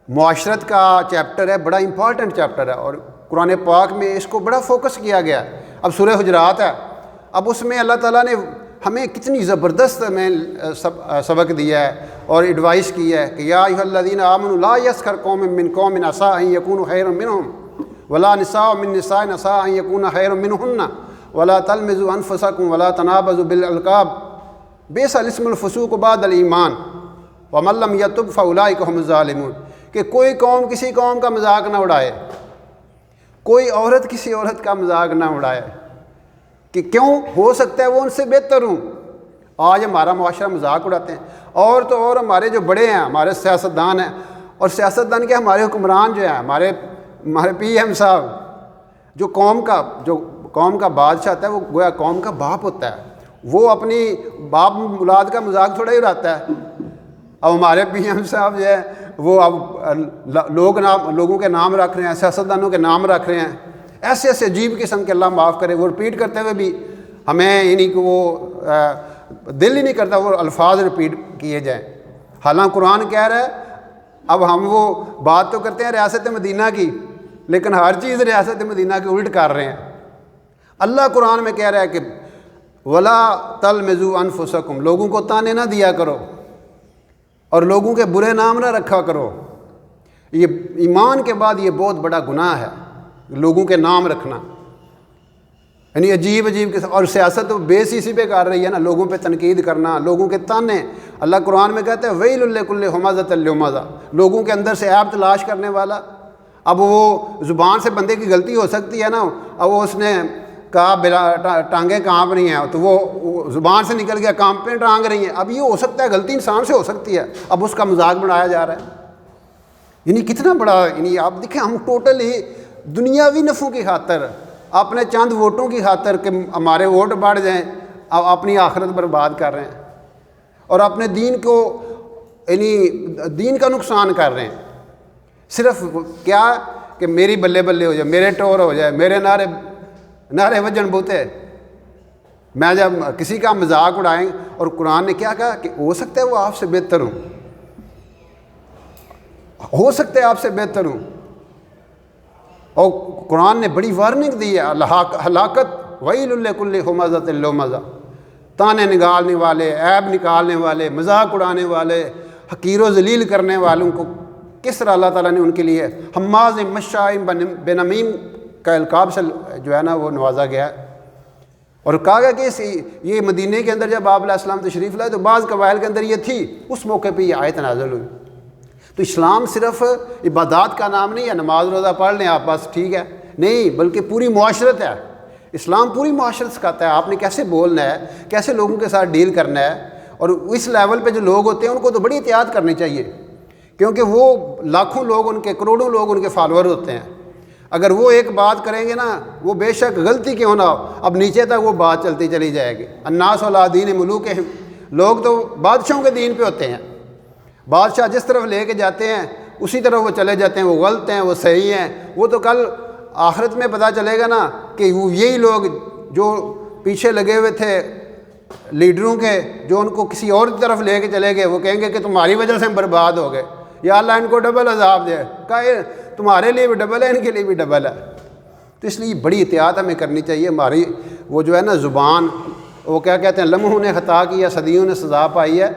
معاشرت کا چیپٹر ہے، بڑا امپورٹنٹ چیپٹر ہے، اور قرآن پاک میں اس کو بڑا فوکس کیا گیا ہے۔ اب سورہ حجرات ہے، اب اس میں اللہ تعالیٰ نے ہمیں کتنی زبردست ہمیں سبق دیا ہے اور ایڈوائس کی ہے کہ یا ایھا الذین آمنوا لا یسخر قوم من قوم عسیٰ ان یکونوا خیرا منہم ولا نساء من نساء عسیٰ ان یکون خیرا منہن ولا تلمزوا انفسکم ولا تنابزوا بالالقاب بئس الاسم الفسوق بعد الایمان ومن لم یتب فاولئک هم الظالمون، کہ کوئی قوم کسی قوم کا مذاق نہ اڑائے، کوئی عورت کسی عورت کا مذاق نہ اڑائے، کہ کیوں؟ ہو سکتا ہے وہ ان سے بہتر ہوں۔ آج ہمارا معاشرہ مذاق اڑاتے ہیں، اور تو اور ہمارے جو بڑے ہیں، ہمارے سیاستدان ہیں، اور سیاستدان کے ہمارے حکمران جو ہیں، ہمارے پی ایم صاحب، جو قوم کا بادشاہ ہوتا ہے وہ گویا قوم کا باپ ہوتا ہے، وہ اپنی باپ اولاد کا مذاق تھوڑا ہی اڑاتا ہے۔ اب ہمارے پی ایم صاحب جو ہے وہ اب لوگوں کے نام رکھ رہے ہیں، سیاستدانوں کے نام رکھ رہے ہیں، ایسے عجیب قسم کے، اللہ معاف کرے، وہ رپیٹ کرتے ہوئے بھی ہمیں یعنی کہ وہ دل ہی نہیں کرتا وہ الفاظ رپیٹ کیے جائیں۔ حالانکہ قرآن کہہ رہا ہے، اب ہم وہ بات تو کرتے ہیں ریاست مدینہ کی، لیکن ہر چیز ریاست مدینہ کی الٹ کر رہے ہیں۔ اللہ قرآن میں کہہ رہا ہے کہ ولا تلمزوا انفسکم، لوگوں کو تانے نہ دیا کرو اور لوگوں کے برے نام نہ رکھا کرو۔ یہ ایمان کے بعد یہ بہت بڑا گناہ ہے، لوگوں کے نام رکھنا، یعنی عجیب قسم، اور سیاست تو بیس اسی پہ کر رہی ہے نا، لوگوں پہ تنقید کرنا، لوگوں کے تانے۔ اللہ قرآن میں کہتا ہے ویل لکل ہمزۃ لمزہ، لوگوں کے اندر سے عیب تلاش کرنے والا۔ اب وہ زبان سے بندے کی غلطی ہو سکتی ہے نا، اب وہ اس نے کہا ٹانگیں کانپ رہی ہیں، تو وہ زبان سے نکل گیا کانپیں ٹانگ رہی ہیں، اب یہ ہو سکتا ہے غلطی انسان سے ہو سکتی ہے، اب اس کا مذاق بنایا جا رہا ہے۔ یعنی کتنا بڑا، یعنی آپ دیکھیں ہم ٹوٹل ہی دنیاوی نفعوں کی خاطر، اپنے چند ووٹوں کی خاطر کہ ہمارے ووٹ بڑھ جائیں، اب اپنی آخرت برباد کر رہے ہیں، اور اپنے دین کو یعنی دین کا نقصان کر رہے ہیں، صرف کیا کہ میری بلے بلے ہو جائے، میرے ٹور ہو جائے، میرے نعرے وجن بوتے، میں جب کسی کا مذاق اڑائیں۔ اور قرآن نے کیا کہا کہ ہو سکتا ہے وہ آپ سے بہتر ہوں، ہو سکتا ہے آپ سے بہتر ہوں، اور قرآن نے بڑی وارننگ دی ہے، ہلاکت ویل لکل ہمزۃ لمزہ، تانے نکالنے والے، عیب نکالنے والے، مذاق اڑانے والے، حقیر و ذلیل کرنے والوں کو کس طرح اللہ تعالیٰ نے ان کے لیے حماز مشاء بنمیم کا القاب سے جو ہے نا وہ نوازا گیا ہے۔ اور کہا گیا کہ یہ مدینے کے اندر جب آپ علیہ السلام تشریف لائے تو بعض قبائل کے اندر یہ تھی، اس موقع پہ یہ آیت نازل ہوئی۔ تو اسلام صرف عبادات کا نام نہیں ہے، نماز روزہ پڑھ لیں آپ بس ٹھیک ہے، نہیں، بلکہ پوری معاشرت ہے۔ اسلام پوری معاشرت سکھاتا ہے آپ نے کیسے بولنا ہے، کیسے لوگوں کے ساتھ ڈیل کرنا ہے، اور اس لیول پہ جو لوگ ہوتے ہیں ان کو تو بڑی احتیاط کرنی چاہیے، کیونکہ وہ لاکھوں لوگ ان کے، کروڑوں لوگ ان کے فالوور ہوتے ہیں۔ اگر وہ ایک بات کریں گے نا، وہ بے شک غلطی کیوں نہ ہو، اب نیچے تک وہ بات چلتی چلی جائے گی۔ الناس علی دین ملوکہم، لوگ تو بادشاہوں کے دین پہ ہوتے ہیں، بادشاہ جس طرف لے کے جاتے ہیں اسی طرف وہ چلے جاتے ہیں، وہ غلط ہیں وہ صحیح ہیں، وہ تو کل آخرت میں پتہ چلے گا نا کہ وہ یہی لوگ جو پیچھے لگے ہوئے تھے لیڈروں کے، جو ان کو کسی اور طرف لے کے چلے گئے، وہ کہیں گے کہ تمہاری وجہ سے ہم برباد ہو گئے، یا اللہ ان کو ڈبل عذاب دے، کہا تمہارے لیے بھی ڈبل ہے، ان کے لیے بھی ڈبل ہے۔ تو اس لیے بڑی احتیاط ہمیں کرنی چاہیے۔ ہماری وہ جو ہے نا زبان، وہ کیا کہتے ہیں، لمحوں نے خطا کی ہے، صدیوں نے سزا پائی ہے،